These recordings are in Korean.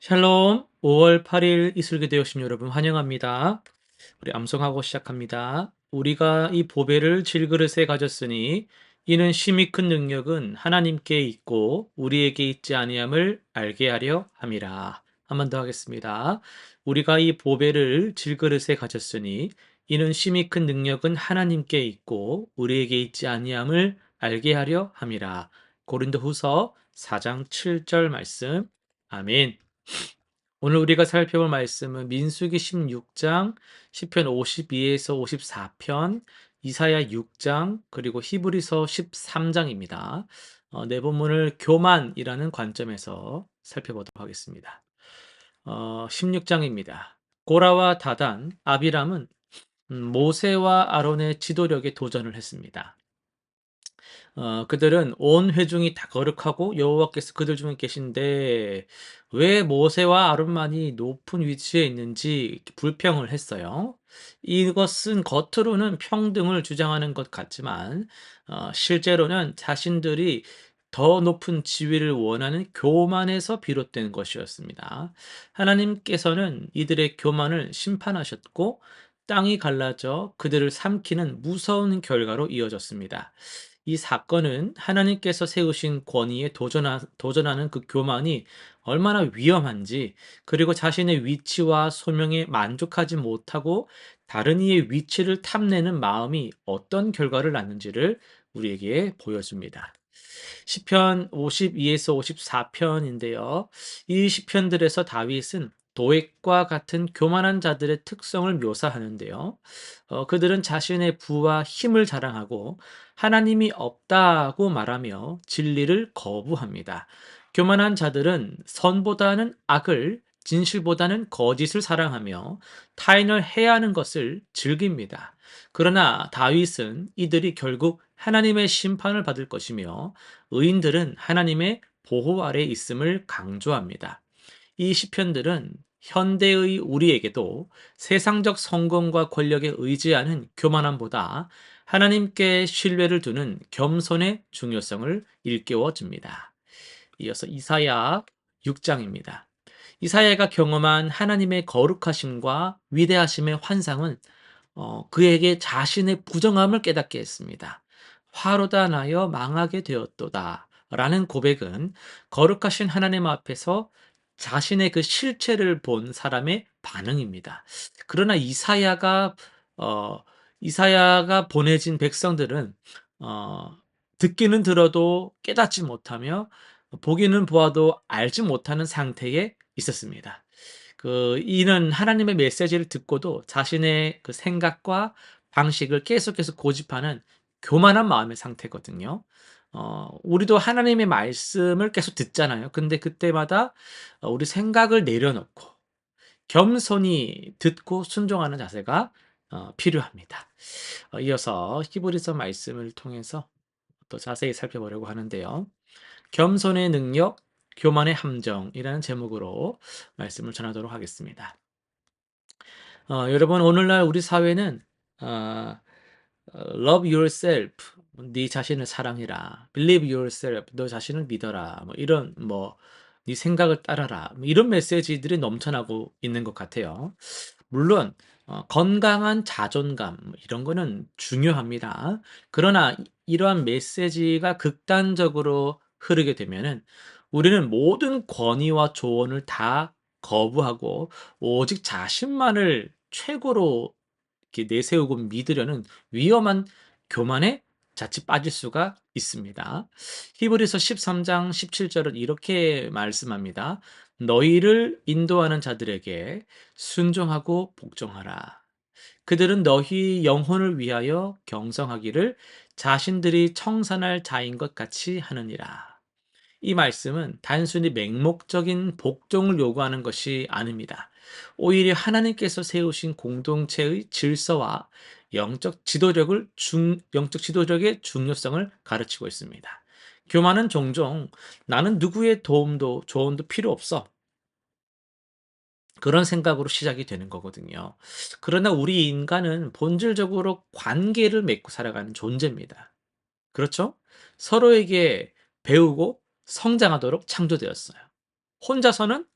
샬롬, 5월 8일 이슬기대 오신 여러분 환영합니다. 우리 암송하고 시작합니다. 우리가 이 보배를 질그릇에 가졌으니 이는 심히 큰 능력은 하나님께 있고 우리에게 있지 아니함을 알게 하려 함이라. 한 번 더 하겠습니다. 우리가 이 보배를 질그릇에 가졌으니 이는 심히 큰 능력은 하나님께 있고 우리에게 있지 아니함을 알게 하려 함이라. 고린도후서 4장 7절 말씀. 아멘. 오늘 우리가 살펴볼 말씀은 민수기 16장, 시편 52에서 54편, 이사야 6장, 그리고 히브리서 13장입니다. 네 본문을 교만이라는 관점에서 살펴보도록 하겠습니다. 16장입니다. 고라와 다단, 아비람은 모세와 아론의 지도력에 도전을 했습니다. 그들은 온 회중이 다 거룩하고 여호와께서 그들 중에 계신데 왜 모세와 아론만이 높은 위치에 있는지 불평을 했어요. 이것은 겉으로는 평등을 주장하는 것 같지만 실제로는 자신들이 더 높은 지위를 원하는 교만에서 비롯된 것이었습니다. 하나님께서는 이들의 교만을 심판하셨고 땅이 갈라져 그들을 삼키는 무서운 결과로 이어졌습니다. 이 사건은 하나님께서 세우신 권위에 도전하는 그 교만이 얼마나 위험한지, 그리고 자신의 위치와 소명에 만족하지 못하고 다른 이의 위치를 탐내는 마음이 어떤 결과를 낳는지를 우리에게 보여줍니다. 시편 52에서 54편인데요. 이 시편들에서 다윗은 도액과 같은 교만한 자들의 특성을 묘사하는데요. 그들은 자신의 부와 힘을 자랑하고 하나님이 없다고 말하며 진리를 거부합니다. 교만한 자들은 선보다는 악을, 진실보다는 거짓을 사랑하며 타인을 해하는 것을 즐깁니다. 그러나 다윗은 이들이 결국 하나님의 심판을 받을 것이며 의인들은 하나님의 보호 아래 있음을 강조합니다. 이 시편들은 현대의 우리에게도 세상적 성공과 권력에 의지하는 교만함보다 하나님께 신뢰를 두는 겸손의 중요성을 일깨워 줍니다. 이어서 이사야 6장입니다. 이사야가 경험한 하나님의 거룩하심과 위대하심의 환상은 그에게 자신의 부정함을 깨닫게 했습니다. 화로다 나여 망하게 되었도다 라는 고백은 거룩하신 하나님 앞에서 자신의 그 실체를 본 사람의 반응입니다. 그러나 어, 이사야가 보내진 백성들은 어, 듣기는 들어도 깨닫지 못하며 보기는 보아도 알지 못하는 상태에 있었습니다. 이는 하나님의 메시지를 듣고도 자신의 그 생각과 방식을 계속해서 고집하는 교만한 마음의 상태거든요. 우리도 하나님의 말씀을 계속 듣잖아요. 근데 그때마다 우리 생각을 내려놓고 겸손히 듣고 순종하는 자세가 필요합니다. 이어서 히브리서 말씀을 통해서 또 자세히 살펴보려고 하는데요. 겸손의 능력, 교만의 함정이라는 제목으로 말씀을 전하도록 하겠습니다. 여러분, 오늘날 우리 사회는 어, love yourself, 네 자신을 사랑해라. believe yourself, 너 자신을 믿어라. 뭐 이런 네 생각을 따라라. 뭐 이런 메시지들이 넘쳐나고 있는 것 같아요. 물론 건강한 자존감 이런 거는 중요합니다. 그러나 이러한 메시지가 극단적으로 흐르게 되면은 우리는 모든 권위와 조언을 다 거부하고 오직 자신만을 최고로 이렇게 내세우고 믿으려는 위험한 교만에 자칫 빠질 수가 있습니다. 히브리서 13장 17절은 이렇게 말씀합니다. 너희를 인도하는 자들에게 순종하고 복종하라. 그들은 너희 영혼을 위하여 경성하기를 자신들이 청산할 자인 것 같이 하느니라. 이 말씀은 단순히 맹목적인 복종을 요구하는 것이 아닙니다. 오히려 하나님께서 세우신 공동체의 질서와 영적 지도력의 중요성을 가르치고 있습니다. 교만은 종종 나는 누구의 도움도 조언도 필요 없어. 그런 생각으로 시작이 되는 거거든요. 그러나 우리 인간은 본질적으로 관계를 맺고 살아가는 존재입니다. 그렇죠? 서로에게 배우고 성장하도록 창조되었어요. 혼자서는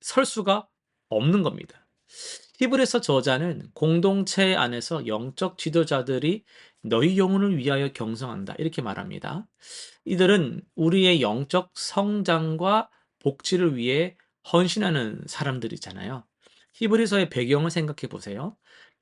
설 수가 없는 겁니다. 히브리서 저자는 공동체 안에서 영적 지도자들이 너희 영혼을 위하여 경성한다. 이렇게 말합니다. 이들은 우리의 영적 성장과 복지를 위해 헌신하는 사람들이잖아요. 히브리서의 배경을 생각해 보세요.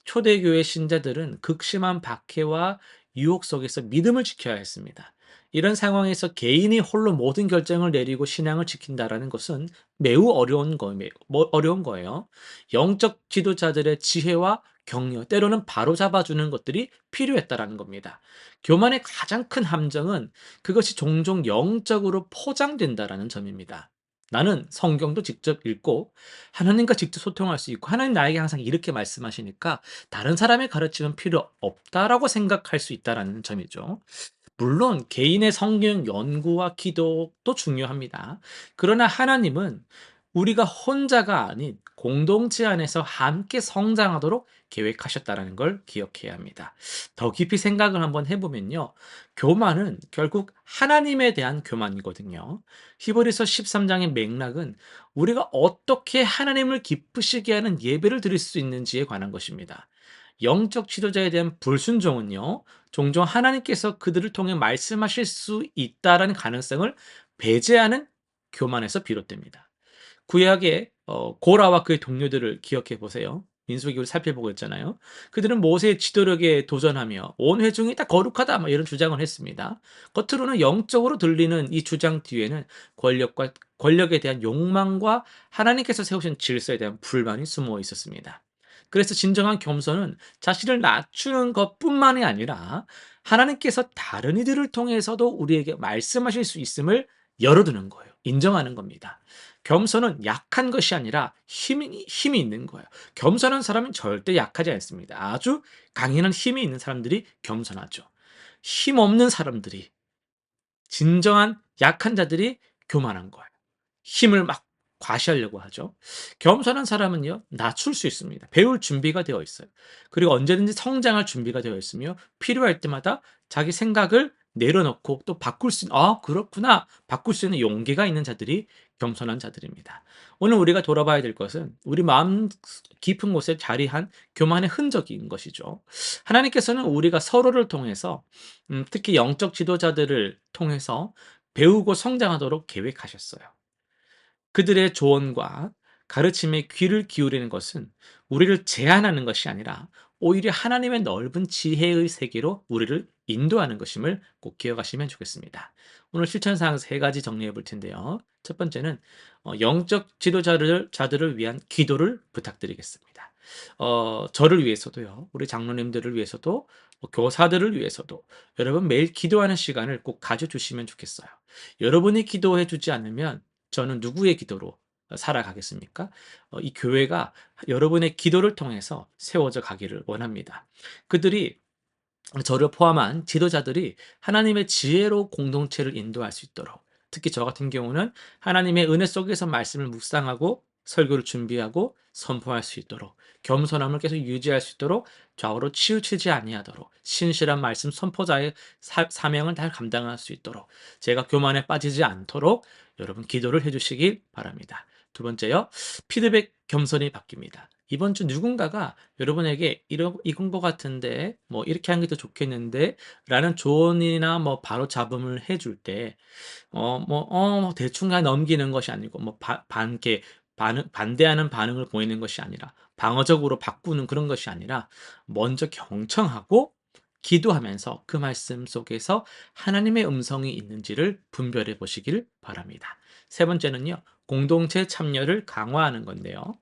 초대교회 신자들은 극심한 박해와 유혹 속에서 믿음을 지켜야 했습니다. 이런 상황에서 개인이 홀로 모든 결정을 내리고 신앙을 지킨다라는 것은 매우 어려운 거예요. 영적 지도자들의 지혜와 격려, 때로는 바로잡아주는 것들이 필요했다라는 겁니다. 교만의 가장 큰 함정은 그것이 종종 영적으로 포장된다라는 점입니다. 나는 성경도 직접 읽고 하나님과 직접 소통할 수 있고 하나님 나에게 항상 이렇게 말씀하시니까 다른 사람의 가르침은 필요 없다라고 생각할 수 있다라는 점이죠. 물론 개인의 성경 연구와 기도도 중요합니다. 그러나 하나님은 우리가 혼자가 아닌 공동체 안에서 함께 성장하도록 계획하셨다는 걸 기억해야 합니다. 더 깊이 생각을 한번 해보면요. 교만은 결국 하나님에 대한 교만이거든요. 히브리서 13장의 맥락은 우리가 어떻게 하나님을 기쁘시게 하는 예배를 드릴 수 있는지에 관한 것입니다. 영적 지도자에 대한 불순종은요, 종종 하나님께서 그들을 통해 말씀하실 수 있다라는 가능성을 배제하는 교만에서 비롯됩니다. 구약의 고라와 그의 동료들을 기억해 보세요. 민수기를 살펴보고 있잖아요. 그들은 모세의 지도력에 도전하며 온 회중이 다 거룩하다 막 이런 주장을 했습니다. 겉으로는 영적으로 들리는 이 주장 뒤에는 권력에 대한 욕망과 하나님께서 세우신 질서에 대한 불만이 숨어 있었습니다. 그래서 진정한 겸손은 자신을 낮추는 것뿐만이 아니라 하나님께서 다른 이들을 통해서도 우리에게 말씀하실 수 있음을 열어두는 거예요. 인정하는 겁니다. 겸손은 약한 것이 아니라 힘이 있는 거예요. 겸손한 사람은 절대 약하지 않습니다. 아주 강인한 힘이 있는 사람들이 겸손하죠. 힘 없는 사람들이, 진정한 약한 자들이 교만한 거예요. 힘을 막 과시하려고 하죠. 겸손한 사람은요, 낮출 수 있습니다. 배울 준비가 되어 있어요. 그리고 언제든지 성장할 준비가 되어 있으며 필요할 때마다 자기 생각을 내려놓고 또 그렇구나. 바꿀 수 있는 용기가 있는 자들이 겸손한 자들입니다. 오늘 우리가 돌아봐야 될 것은 우리 마음 깊은 곳에 자리한 교만의 흔적인 것이죠. 하나님께서는 우리가 서로를 통해서 특히 영적 지도자들을 통해서 배우고 성장하도록 계획하셨어요. 그들의 조언과 가르침에 귀를 기울이는 것은 우리를 제한하는 것이 아니라 오히려 하나님의 넓은 지혜의 세계로 우리를 인도하는 것임을 꼭 기억하시면 좋겠습니다. 오늘 실천사항 세 가지 정리해 볼 텐데요. 첫 번째는 영적 지도자들을 위한 기도를 부탁드리겠습니다. 저를 위해서도요, 우리 장로님들을 위해서도, 교사들을 위해서도 여러분 매일 기도하는 시간을 꼭 가져주시면 좋겠어요. 여러분이 기도해 주지 않으면 저는 누구의 기도로 살아가겠습니까? 이 교회가 여러분의 기도를 통해서 세워져 가기를 원합니다. 그들이 저를 포함한 지도자들이 하나님의 지혜로 공동체를 인도할 수 있도록, 특히 저 같은 경우는 하나님의 은혜 속에서 말씀을 묵상하고 설교를 준비하고 선포할 수 있도록, 겸손함을 계속 유지할 수 있도록, 좌우로 치우치지 아니하도록 신실한 말씀 선포자의 사명을 잘 감당할 수 있도록, 제가 교만에 빠지지 않도록 여러분 기도를 해주시길 바랍니다. 두 번째요, 피드백 겸손히 바뀝니다. 이번 주 누군가가 여러분에게 이건 것 같은데, 뭐, 이렇게 하는 게 더 좋겠는데, 라는 조언이나 뭐, 바로 잡음을 해줄 때, 대충 그냥 넘기는 것이 아니고, 반대하는 반응을 보이는 것이 아니라, 방어적으로 바꾸는 그런 것이 아니라, 먼저 경청하고, 기도하면서 그 말씀 속에서 하나님의 음성이 있는지를 분별해 보시길 바랍니다. 세 번째는요, 공동체 참여를 강화하는 건데요.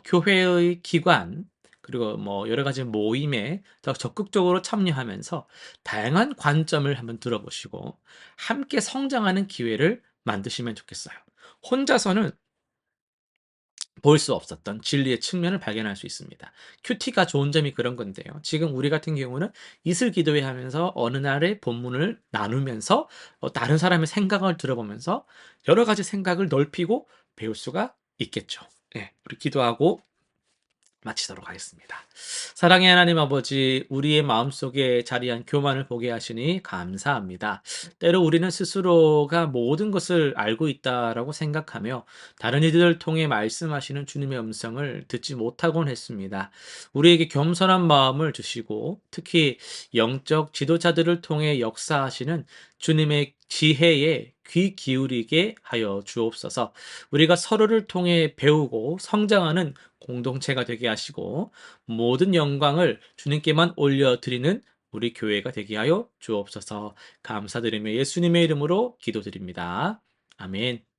교회의 기관, 그리고 뭐 여러 가지 모임에 더 적극적으로 참여하면서 다양한 관점을 한번 들어보시고 함께 성장하는 기회를 만드시면 좋겠어요. 혼자서는 볼 수 없었던 진리의 측면을 발견할 수 있습니다. 큐티가 좋은 점이 그런 건데요. 지금 우리 같은 경우는 이슬 기도회 하면서 어느 날의 본문을 나누면서 다른 사람의 생각을 들어보면서 여러 가지 생각을 넓히고 배울 수가 있겠죠. 예, 우리 기도하고 마치도록 하겠습니다. 사랑의 하나님 아버지, 우리의 마음속에 자리한 교만을 보게 하시니 감사합니다. 때로 우리는 스스로가 모든 것을 알고 있다라고 생각하며 다른 이들을 통해 말씀하시는 주님의 음성을 듣지 못하곤 했습니다. 우리에게 겸손한 마음을 주시고 특히 영적 지도자들을 통해 역사하시는 주님의 지혜에 귀 기울이게 하여 주옵소서. 우리가 서로를 통해 배우고 성장하는 공동체가 되게 하시고 모든 영광을 주님께만 올려드리는 우리 교회가 되게 하여 주옵소서. 감사드리며 예수님의 이름으로 기도드립니다. 아멘.